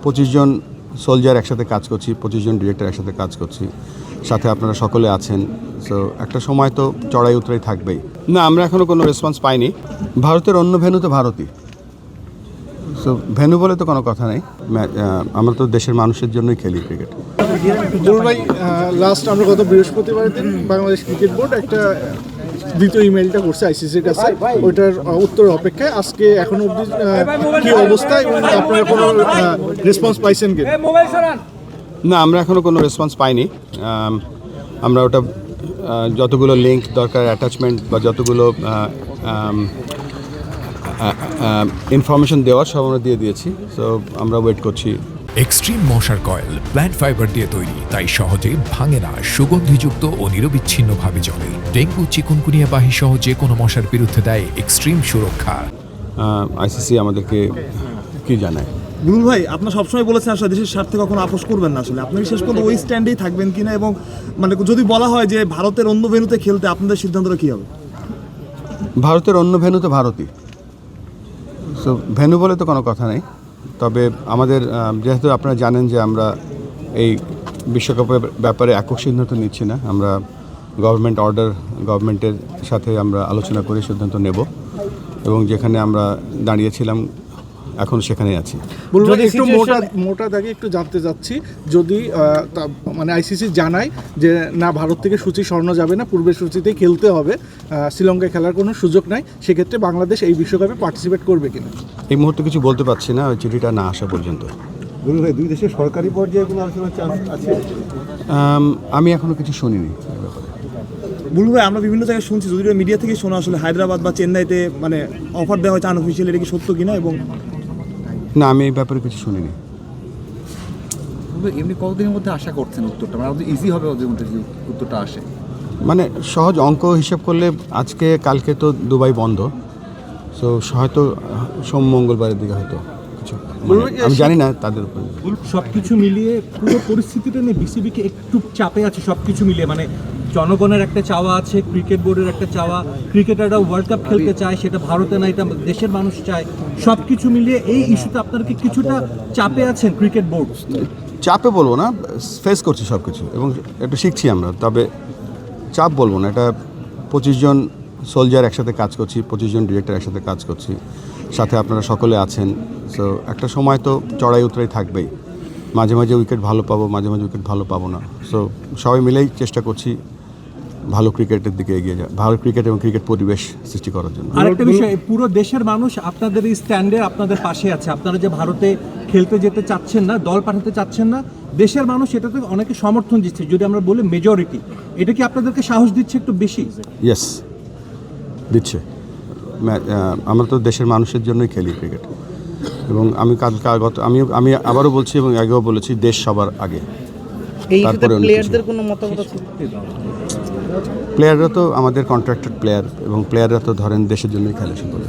25 জন soldier একসাথে কাজ করছি, 25 জন ডিরেক্টর একসাথে কাজ করছি, সাথে আপনারা সকলে আছেন। সো একটা সময় তো চড়াই উতরাই থাকবেই। না, আমরা এখনও কোনো রেসপন্স পাইনি। ভারতের অন্য ভেন্যু তো ভারতই। সো ভেন্যু বলে তো কোনো কথা নেই। আমরা তো দেশের মানুষের জন্যই খেলি ক্রিকেট। ভাই, লাস্ট আমরা গত বৃহস্পতিবার দিন বাংলাদেশ ক্রিকেট বোর্ড একটা দ্বিতীয় ইমেলটা করছে আইসিসির কাছে, ওইটার উত্তর অপেক্ষায়। আজকে এখনো অবধি কি অবস্থা এবং আপনারা কোনো রেসপন্স পাইছেন কি? না, আমরা এখনও কোনো রেসপন্স পাইনি। আমরা ওটা যতগুলো লিঙ্ক দরকার, অ্যাটাচমেন্ট বা যতগুলো ইনফরমেশন দেওয়ার সব আমরা দিয়ে দিয়েছি। সো আমরা ওয়েট করছি। এক্সট্রিম মশার কয়েল প্ল্যান্ট ফাইবার দিয়ে তৈরি, তাই সহজে ভাঙে না, সুগন্ধিযুক্ত ও নিরবিচ্ছিন্নভাবে জ্বলে। ডেঙ্গু, চিকুনগুনিয়া বাহি সহ যে কোনো মশার বিরুদ্ধে দেয় এক্সট্রিম সুরক্ষা। আইসিসি আমাদেরকে কি জানায়? গুরু ভাই, আপনার সবসময় বলেছেন আসলে দেশের স্বার্থে কখনো আপোষ করবেন না। আসলে আপনি শেষ পর্যন্ত ওই স্ট্যান্ডেই থাকবেন কিনা, এবং মানে যদি বলা হয় যে ভারতের অন্য ভেন্যুতে খেলতে আপনাদের সিদ্ধান্তটা কী হবে? ভারতের অন্য ভেন্যু তো ভারতই। সো ভেন্যু বলে তো কোনো কথা নেই। তবে আমাদের যেহেতু আপনারা জানেন যে আমরা এই বিশ্বকাপের ব্যাপারে একক সিদ্ধান্ত নিচ্ছি না। আমরা গভর্নমেন্টের সাথে আমরা আলোচনা করে সিদ্ধান্ত নেব, এবং যেখানে আমরা দাঁড়িয়েছিলাম এখন সেখানেই আছি। একটু মোটা দাগে একটু জানতে চাচ্ছি, যদি মানে আইসিসি জানায় যে না, ভারত থেকে সূচি সরানো যাবে না, পূর্বের সূচিতেই খেলতে হবে, শ্রীলঙ্কায় খেলার কোনো সুযোগ নাই, সেক্ষেত্রে বাংলাদেশ এই বিশ্বকাপে পার্টিসিপেট করবে কিনা? এই মুহূর্তে কিছু বলতে পারছি না, ওই চিঠিটা না আসা পর্যন্ত। গুরু ভাই, দুই দেশের সরকারি পর্যায়ে কোনো আলোচনার চান্স আছে? আমি এখনো কিছু শুনিনি। গুরু ভাই, আমরা বিভিন্ন জায়গায় শুনছি, যদিও মিডিয়া থেকে শোনা, আসলে হায়দ্রাবাদ বা চেন্নাইতে মানে অফার দেওয়া হয়েছে আনঅফিসিয়াল, এটা কি সত্য কিনা? এবং না, আমি এই ব্যাপারে কিছু শুনিনি। এমনি কতদিনের মধ্যে আশা করছেন উত্তরটা? মানে ইজি হবে ওদের মধ্যে যদি উত্তরটা আসে? মানে সহজ অঙ্ক হিসাব করলে আজকে কালকে তো দুবাই বন্ধ। সো হয়তো সোম মঙ্গলবারের দিকে হয়তো কিছু, আমি জানি না তাদের উপর। সব কিছু মিলিয়ে পুরো পরিস্থিতিটা নিয়ে বিসিবিকে একটু চাপে আছে। সব কিছু মিলিয়ে মানে জনগণের একটা চাওয়া আছে, ক্রিকেট বোর্ডের একটা চাওয়া, ক্রিকেটাররা ওয়ার্ল্ড কাপ খেলতে চায়, সেটা ভারতে না, এটা দেশের মানুষ চায়। সব কিছু মিলিয়ে এই ইস্যুতে আপনারা কি কিছুটা চাপে আছেন ক্রিকেট বোর্ড? চাপে বলবো না, ফেস করছি সব কিছু এবং একটু শিখছি আমরা। তবে চাপ বলবো না। এটা 25 জন সোলজার একসাথে কাজ করছি, 25 জন ডিরেক্টর একসাথে কাজ করছি, সাথে আপনারা সকলে আছেন। সো একটা সময় তো চড়াই উতরাই থাকবেই। মাঝে মাঝে উইকেট ভালো পাবো, মাঝে মাঝে উইকেট ভালো পাবো না। সো সবাই মিলেই চেষ্টা করছি ভালো ক্রিকেটের দিকে এগিয়ে যায়, ভালো ক্রিকেট এবং ক্রিকেট পরিবেশ সৃষ্টি করার জন্য। আরেকটা বিষয়, পুরো দেশের মানুষ আপনাদের এই স্ট্যান্ডে আপনাদের পাশে আছে। আপনারা যে ভারতে খেলতে যেতে চাচ্ছেন না, দল পাঠাতে চাচ্ছেন না, দেশের মানুষ এটাতে অনেকে সমর্থন দিচ্ছে। যদি আমরা বলি মেজরিটি, এটা কি আপনাদেরকে সাহস দিচ্ছে একটু বেশি? ইয়েস, দিচ্ছে। আমরা তো দেশের মানুষের জন্যই খেলি ক্রিকেট, এবং আমি আবারও বলছি এবং আগেও বলেছি, দেশ সবার আগে। তারপরে প্লেয়ারদের কোনো মতামত আছে? প্লেয়াররা তো আমাদের কন্ট্রাক্টেড প্লেয়ার, এবং প্লেয়াররা তো ধরেন দেশের জন্যই খেলে সকলে।